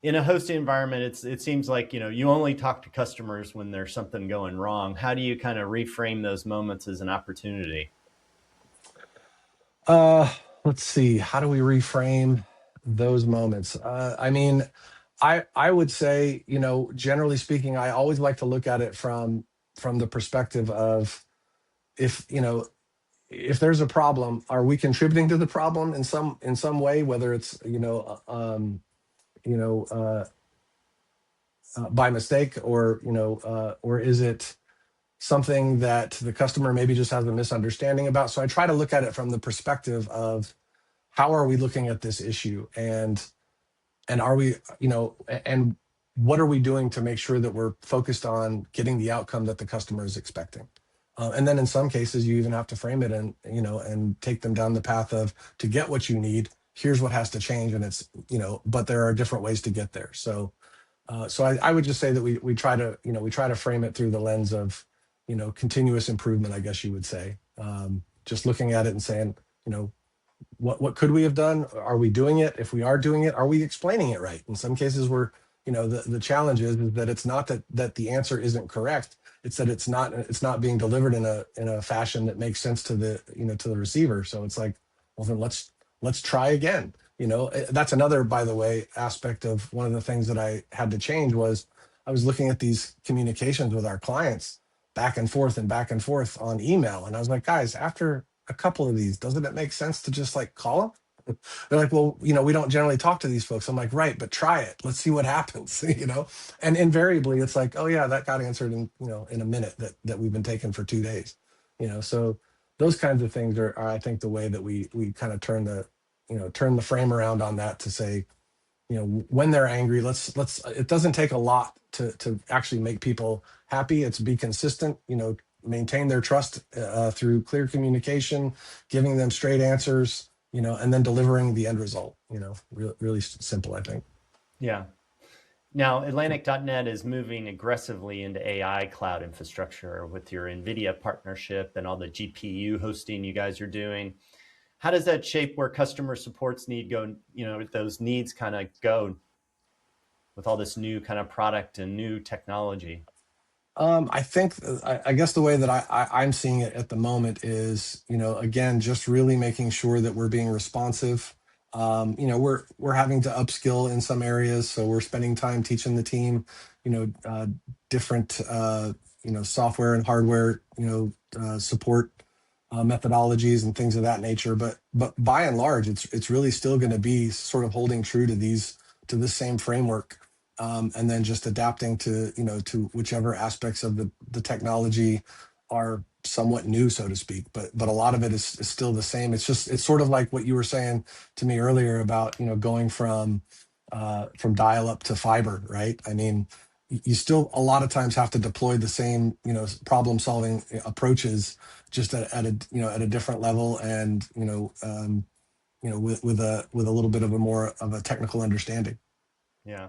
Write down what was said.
In a hosted environment, it seems like, you only talk to customers when there's something going wrong. How do you kind of reframe those moments as an opportunity? Uh, let's see. How do we reframe those moments? I mean, I would say, generally speaking, I always like to look at it from the perspective of, if if there's a problem, are we contributing to the problem in some way, whether it's you know uh, by mistake, or or is it something that the customer maybe just has a misunderstanding about? So I try to look at it from the perspective of, how are we looking at this issue, and are we, and what are we doing to make sure that we're focused on getting the outcome that the customer is expecting? And then in some cases, you even have to frame it and, and take them down the path of, to get what you need, here's what has to change. And it's, but there are different ways to get there. So I would just say that we try to, we try to frame it through the lens of, continuous improvement, I guess you would say. Just looking at it and saying, you know, what could we have done? Are we doing it? If we are doing it, are we explaining it right? In some cases, we're, the challenge is that it's not that the answer isn't correct. It's that it's not being delivered in a fashion that makes sense to the, to the receiver. So it's like, well, then let's try again. That's another, by the way, aspect of one of the things that I had to change was, I was looking at these communications with our clients, back and forth on email, and I was like, guys, after a couple of these, doesn't it make sense to just like call them? They're like, well, we don't generally talk to these folks. I'm like, right, but try it. Let's see what happens, And invariably, it's like, oh yeah, that got answered in, in a minute, that we've been taking for 2 days, So those kinds of things are, I think, the way that we kind of turn the frame around on that, to say, when they're angry, let's it doesn't take a lot to actually make people happy. It's be consistent, maintain their trust through clear communication, giving them straight answers, and then delivering the end result. Really simple, I think. Yeah. Now, Atlantic.net is moving aggressively into AI cloud infrastructure with your NVIDIA partnership and all the GPU hosting you guys are doing. How does that shape where customer supports need go, those needs kind of go with all this new kind of product and new technology? I think, I guess the way that I'm seeing it at the moment is, again, just really making sure that we're being responsive. We're having to upskill in some areas, so we're spending time teaching the team, different, software and hardware, support methodologies and things of that nature. But by and large, it's really still going to be sort of holding true to this same framework, and then just adapting to, to whichever aspects of the technology are somewhat new, so to speak. But a lot of it is still the same. It's sort of like what you were saying to me earlier about, going from dial up to fiber, right? I mean, you still a lot of times have to deploy the same, problem solving approaches, just at a, at a different level, and, with a little bit of a more of a technical understanding. Yeah.